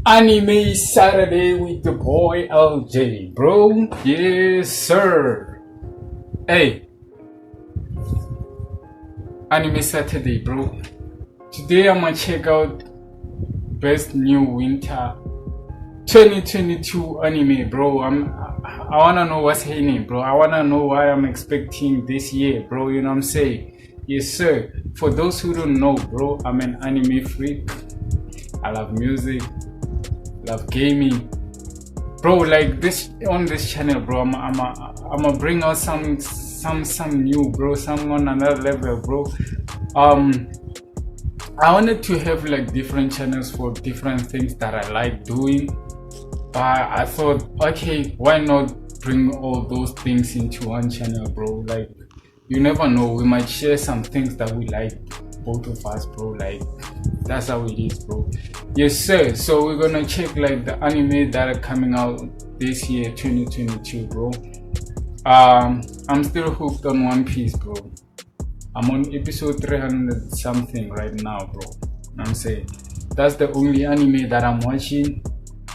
Anime Saturday with the boy LJ, bro. Yes, sir. Hey, Anime Saturday, bro. Today I'm gonna check out best new winter 2022 anime, bro. I wanna know what's happening, bro. I wanna know what I'm expecting this year, bro. You know what I'm saying? Yes, sir. For those who don't know, bro, I'm an anime freak. I love music, love gaming, bro. Like this on this channel, bro. I'm bring out some new, bro. Some on another level, bro. I wanted to have like different channels for different things that I like doing, but I thought, okay, why not bring all those things into one channel, bro? Like, you never know, we might share some things that we like, both of us, bro. Like, that's how it is, bro. Yes, sir. So we're gonna check like the anime that are coming out this year, 2022, bro. I'm still hooked on One Piece, bro. I'm on episode 300 something right now, bro. I'm saying that's the only anime that I'm watching,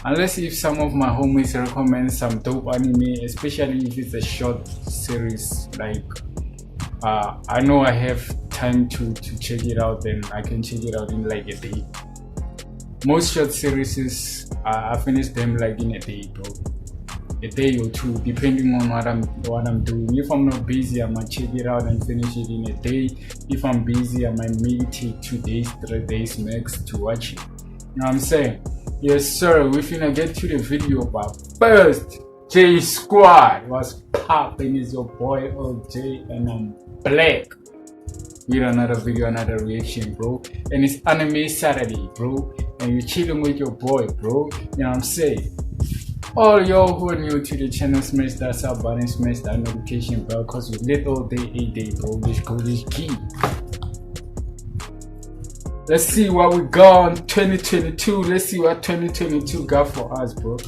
unless if some of my homies recommend some dope anime, especially if it's a short series. Like I know I have time to check it out, then I can check it out in like a day. Most short series I finish them like in a day, bro. A day or two, depending on what I'm doing. If I'm not busy, I might check it out and finish it in a day. If I'm busy, I might maybe take 2 days, 3 days max to watch it. You know what I'm saying? Yes, sir. We finna get to the video, but first, J Squad was popping. Is your boy LJ, and I'm black with another video, another reaction, bro. And it's Anime Saturday, bro. And you're chilling with your boy, bro. You know what I'm saying? All y'all who are new to the channel, smash that sub button, smash that notification bell, cause we lit all day, 8 day, bro. Let's go, this key. Let's see what we got on 2022. Let's see what 2022 got for us, bro.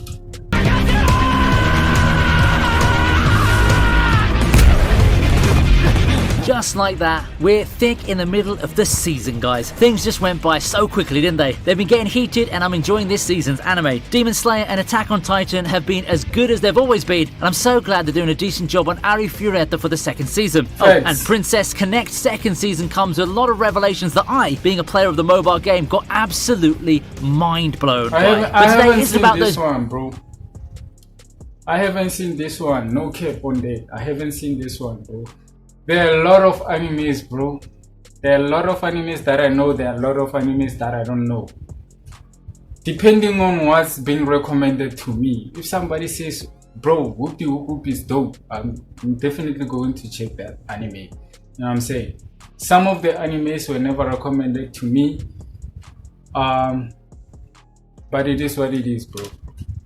Just like that, we're thick in the middle of the season, guys. Things just went by so quickly, didn't they? They've been getting heated, and I'm enjoying this season's anime. Demon Slayer and Attack on Titan have been as good as they've always been, and I'm so glad they're doing a decent job on Ari Fureta for the second season. Oh, and Princess Connect second season comes with a lot of revelations that I, being a player of the mobile game, got absolutely mind blown by. I haven't seen this one, bro. I haven't seen this one. No cap on that. I haven't seen this one, bro. There are a lot of animes, bro. There are a lot of animes that I know. There are a lot of animes that I don't know. Depending on what's being recommended to me. If somebody says, bro, Whoop De Whoop is dope, I'm definitely going to check that anime. You know what I'm saying? Some of the animes were never recommended to me. But it is what it is, bro.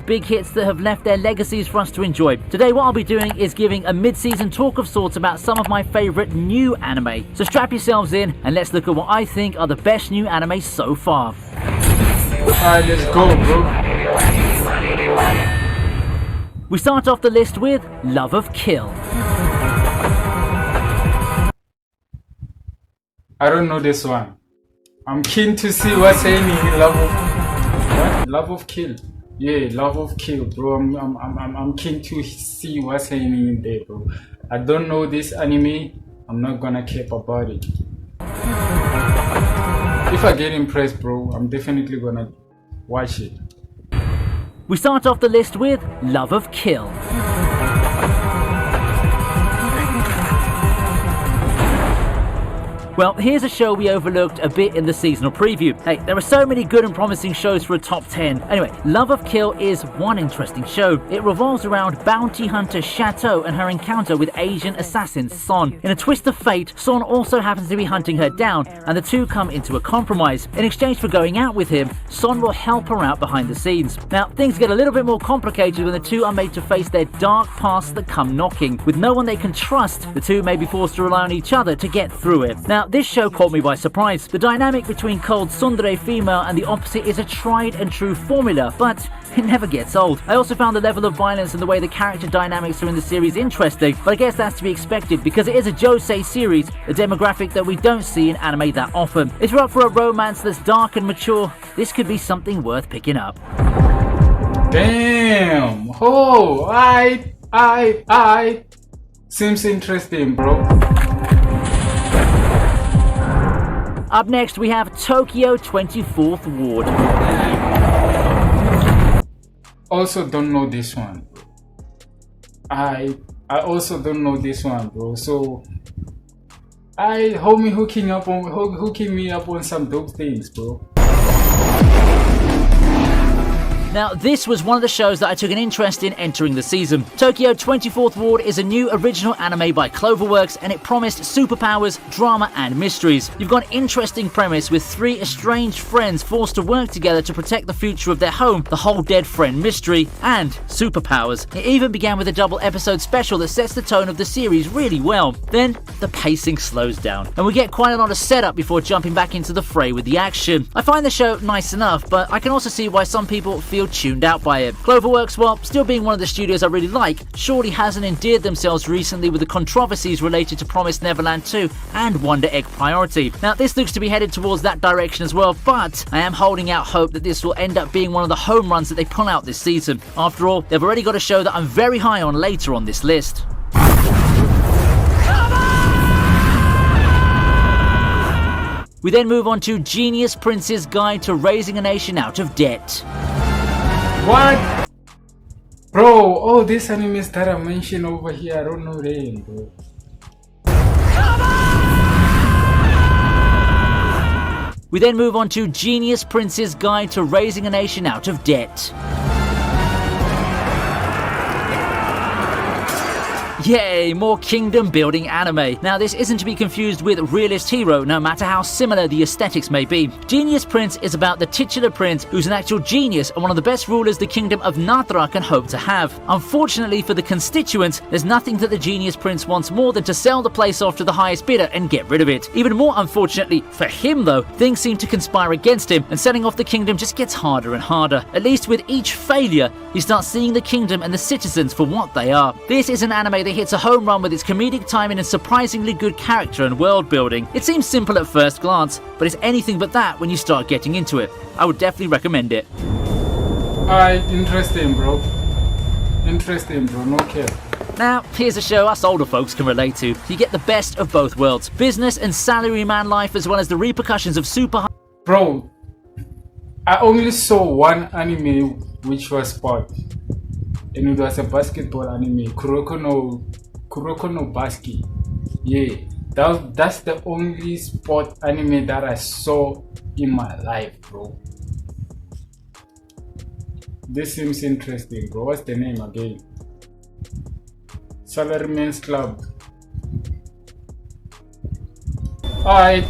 Big hits that have left their legacies for us to enjoy. Today what I'll be doing is giving a mid-season talk of sorts about some of my favourite new anime. So strap yourselves in and let's look at what I think are the best new anime so far. Alright, let's go, bro. We start off the list with Love of Kill. I don't know this one. I'm keen to see what's happening in Love of Kill. Yeah, Love of Kill, bro. I'm keen to see what's happening in there, bro. I don't know this anime. I'm not gonna care about it. If I get impressed, bro, I'm definitely gonna watch it. We start off the list with Love of Kill. Well, here's a show we overlooked a bit in the seasonal preview. Hey, there are so many good and promising shows for a top 10. Anyway, Love of Kill is one interesting show. It revolves around bounty hunter Chateau and her encounter with Asian assassin Son. In a twist of fate, Son also happens to be hunting her down, and the two come into a compromise. In exchange for going out with him, Son will help her out behind the scenes. Now, things get a little bit more complicated when the two are made to face their dark pasts that come knocking. With no one they can trust, the two may be forced to rely on each other to get through it. Now, Now, this show caught me by surprise. The dynamic between cold tsundere female and the opposite is a tried and true formula, but it never gets old. I also found the level of violence and the way the character dynamics are in the series interesting, but I guess that's to be expected because it is a josei series, a demographic that we don't see in anime that often. If you're up for a romance that's dark and mature, this could be something worth picking up. Damn! Oh, I seems interesting, bro. Up next, we have Tokyo 24th Ward. Also don't know this one. I also don't know this one, bro. So homie hooking me up on some dope things, bro. Now, this was one of the shows that I took an interest in entering the season. Tokyo 24th Ward is a new original anime by Cloverworks, and it promised superpowers, drama, and mysteries. You've got an interesting premise with three estranged friends forced to work together to protect the future of their home, the whole dead friend mystery, and superpowers. It even began with a double episode special that sets the tone of the series really well. Then, the pacing slows down, and we get quite a lot of setup before jumping back into the fray with the action. I find the show nice enough, but I can also see why some people feel tuned out by it. Cloverworks, while still being one of the studios I really like, surely hasn't endeared themselves recently with the controversies related to Promised Neverland 2 and Wonder Egg Priority. Now, this looks to be headed towards that direction as well, but I am holding out hope that this will end up being one of the home runs that they pull out this season. After all, they've already got a show that I'm very high on later on this list. We then move on to Genius Prince's Guide to Raising a Nation Out of Debt. What? Bro, all these animes that I mentioned over here, I don't know them, bro. We then move on to Genius Prince's Guide to Raising a Nation Out of Debt. Yay, more kingdom building anime. Now, this isn't to be confused with Realist Hero, no matter how similar the aesthetics may be. Genius Prince is about the titular prince who's an actual genius and one of the best rulers the kingdom of Natra can hope to have. Unfortunately for the constituents, there's nothing that the Genius Prince wants more than to sell the place off to the highest bidder and get rid of it. Even more unfortunately for him though, things seem to conspire against him and selling off the kingdom just gets harder and harder. At least with each failure, he starts seeing the kingdom and the citizens for what they are. This is an anime that hits a home run with its comedic timing and surprisingly good character and world building. It seems simple at first glance, but it's anything but that when you start getting into it. I would definitely recommend it. Alright, interesting, bro. Interesting, bro. No care. Now, here's a show us older folks can relate to. You get the best of both worlds. Business and salaryman life as well as the repercussions of super... Bro, I only saw one anime which was sport. And it was a basketball anime, Kuroko no Basket. Yeah, that's the only sport anime that I saw in my life, bro. This seems interesting, bro. What's the name again? Salarymans Club. Alright.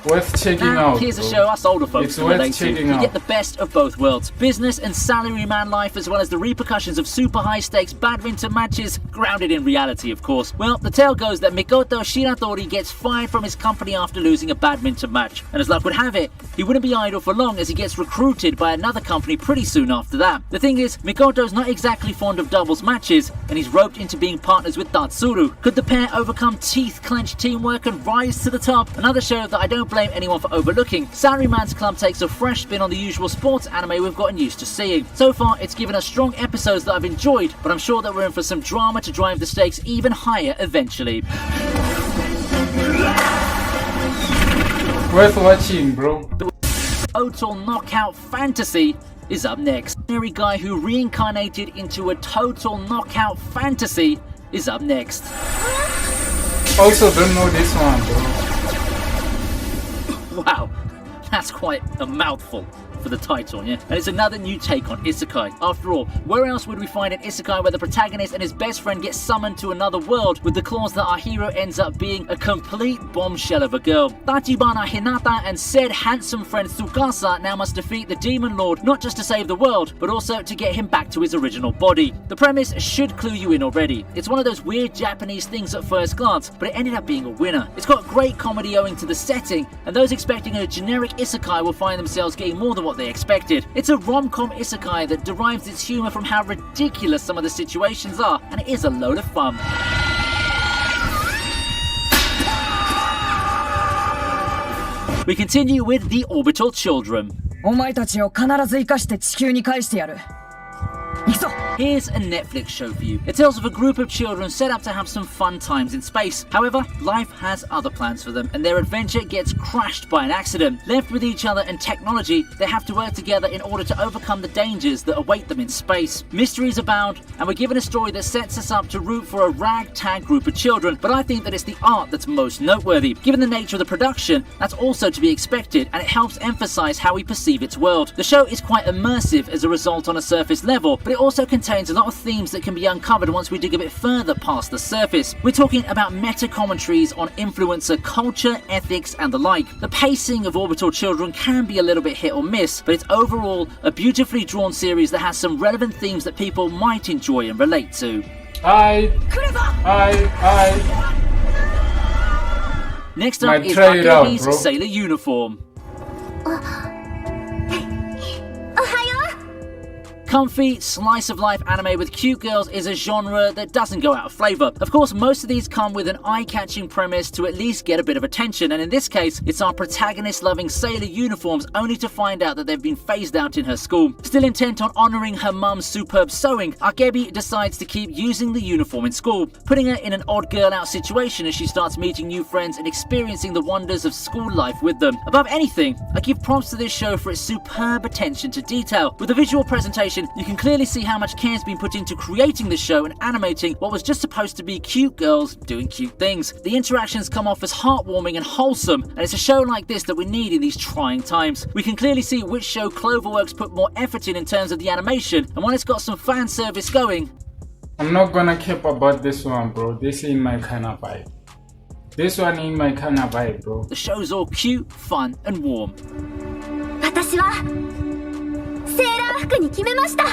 Worth checking out. Here's a show us older folks can relate to. You out. get the best of both worlds. Business and salaryman life as well as the repercussions of super high stakes badminton matches, grounded in reality of course. Well, the tale goes that Mikoto Shiratori gets fired from his company after losing a badminton match. And as luck would have it, he wouldn't be idle for long as he gets recruited by another company pretty soon after that. The thing is, Mikoto's not exactly fond of doubles matches and he's roped into being partners with Tatsuru. Could the pair overcome teeth-clenched teamwork and rise to the top? Another show that I don't blame anyone for overlooking. Salarymans Club takes a fresh spin on the usual sports anime we've gotten used to seeing. So far, it's given us strong episodes that I've enjoyed, but I'm sure that we're in for some drama to drive the stakes even higher eventually. Worth watching, bro. Total Knockout Fantasy is up next. The ordinary guy who reincarnated into a total knockout fantasy is up next. Also don't know this one, bro. Wow, that's quite a mouthful. for the title, yeah? And it's another new take on isekai. After all, where else would we find an isekai where the protagonist and his best friend get summoned to another world with the clause that our hero ends up being a complete bombshell of a girl? Tachibana Hinata and said handsome friend Tsukasa now must defeat the demon lord, not just to save the world, but also to get him back to his original body. The premise should clue you in already. It's one of those weird Japanese things at first glance, but it ended up being a winner. It's got great comedy owing to the setting, and those expecting a generic isekai will find themselves getting more than what they expected. It's a rom-com isekai that derives its humor from how ridiculous some of the situations are, and it is a load of fun. We continue with the Orbital Children. お前たちを必ず生かして地球に返してやる。行くぞ。 Here's a Netflix show for you. It tells of a group of children set up to have some fun times in space. However, life has other plans for them, and their adventure gets crashed by an accident. Left with each other and technology, they have to work together in order to overcome the dangers that await them in space. Mysteries abound, and we're given a story that sets us up to root for a ragtag group of children, but I think that it's the art that's most noteworthy. Given the nature of the production, that's also to be expected, and it helps emphasize how we perceive its world. The show is quite immersive as a result on a surface level, but it also contains a lot of themes that can be uncovered once we dig a bit further past the surface. We're talking about meta-commentaries on influencer culture, ethics, and the like. The pacing of Orbital Children can be a little bit hit or miss, but it's overall a beautifully drawn series that has some relevant themes that people might enjoy and relate to. Next up is Akebi's Sailor Uniform. Comfy, slice-of-life anime with cute girls is a genre that doesn't go out of flavour. Of course, most of these come with an eye-catching premise to at least get a bit of attention, and in this case, it's our protagonist loving sailor uniforms only to find out that they've been phased out in her school. Still intent on honouring her mum's superb sewing, Akebi decides to keep using the uniform in school, putting her in an odd girl-out situation as she starts meeting new friends and experiencing the wonders of school life with them. Above anything, I give props to this show for its superb attention to detail. With the visual presentation, you can clearly see how much care has been put into creating the show and animating what was just supposed to be cute girls doing cute things. The interactions come off as heartwarming and wholesome, and it's a show like this that we need in these trying times. We can clearly see which show Cloverworks put more effort in terms of the animation, and when it's got some fan service going. I'm not gonna cap about this one, bro. This ain't my kind of vibe. This one ain't my kind of vibe, bro. The show's all cute, fun, and warm. 私はセーラー服に決めました。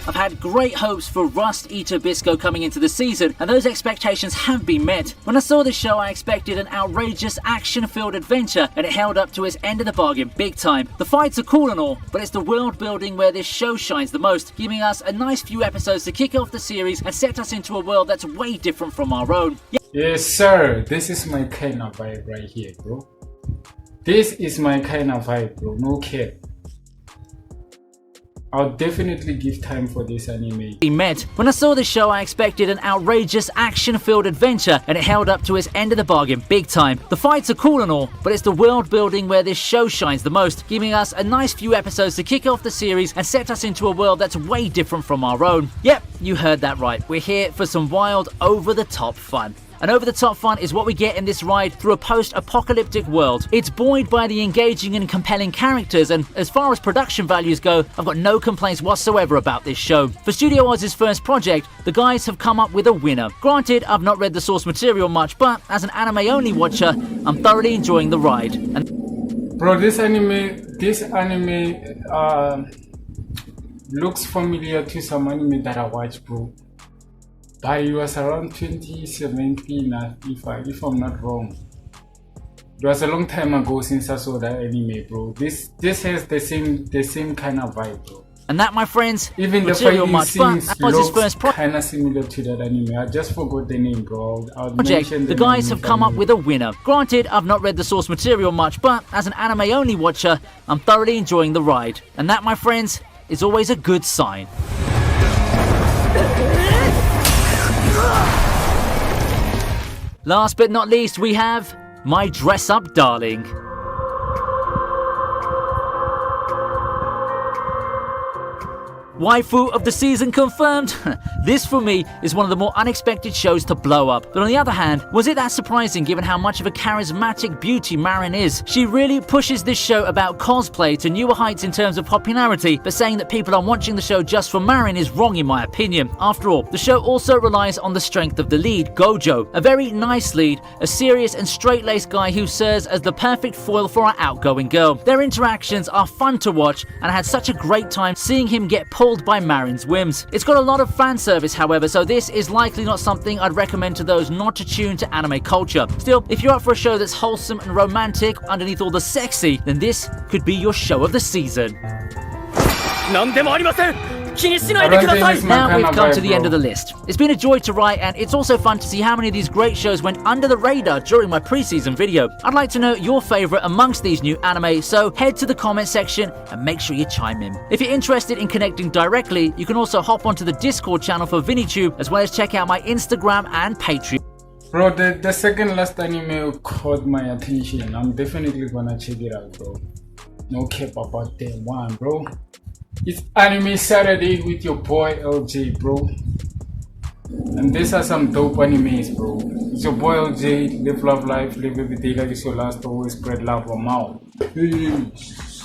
I've had great hopes for Rust Eater Bisco coming into the season, and those expectations have been met. When I saw this show, I expected an outrageous, action-filled adventure, and it held up to its end of the bargain big time. The fights are cool and all, but it's the world building where this show shines the most, giving us a nice few episodes to kick off the series and set us into a world that's way different from our own. Yes, sir. This is my kind of vibe right here, bro. This is my kind of vibe, bro. No cap. I'll definitely give time for this anime. Met. When I saw this show, I expected an outrageous, action-filled adventure, and it held up to its end of the bargain big time. The fights are cool and all, but it's the world building where this show shines the most, giving us a nice few episodes to kick off the series and set us into a world that's way different from our own. Yep, you heard that right. We're here for some wild, over-the-top fun. And over-the-top fun is what we get in this ride through a post-apocalyptic world. It's buoyed by the engaging and compelling characters, and as far as production values go, I've got no complaints whatsoever about this show. For Studio Oz' first project, the guys have come up with a winner. Granted, I've not read the source material much, but as an anime-only watcher, I'm thoroughly enjoying the ride. And bro, this anime looks familiar to some anime that I watched, bro. But it was around 2017, if I'm not wrong. It was a long time ago since I saw that anime, bro. This has the same kind of vibe, bro. And that, my friends, even the material fighting much, scenes but that was his first kind of similar to that anime. I just forgot the name, bro. Project. The guys have come up with a winner. Granted, I've not read the source material much, but as an anime-only watcher, I'm thoroughly enjoying the ride. And that, my friends, is always a good sign. Last but not least, we have My Dress-Up Darling. Waifu of the season confirmed? This for me is one of the more unexpected shows to blow up. But on the other hand, was it that surprising given how much of a charismatic beauty Marin is? She really pushes this show about cosplay to newer heights in terms of popularity, but saying that people are watching the show just for Marin is wrong in my opinion. After all, the show also relies on the strength of the lead, Gojo, a very nice lead, a serious and straight-laced guy who serves as the perfect foil for our outgoing girl. Their interactions are fun to watch, and I had such a great time seeing him get pulled by Marin's whims. It's got a lot of fan service, however, so this is likely not something I'd recommend to those not attuned to anime culture. Still, if you're up for a show that's wholesome and romantic underneath all the sexy, then this could be your show of the season. Now we've come to the end of the list. It's been a joy to write, and it's also fun to see how many of these great shows went under the radar during my pre-season video. I'd like to know your favourite amongst these new anime, so head to the comment section and make sure you chime in. If you're interested in connecting directly, you can also hop onto the Discord channel for ViniTube, as well as check out my Instagram and Patreon. Bro, the second last anime caught my attention. I'm definitely gonna check it out, bro. No cap about that one, bro. It's Anime Saturday with your boy LJ, bro. And these are some dope animes, bro. It's your boy LJ. Live, love life, live every day like it's your last. Always spread love or mouth. Peace.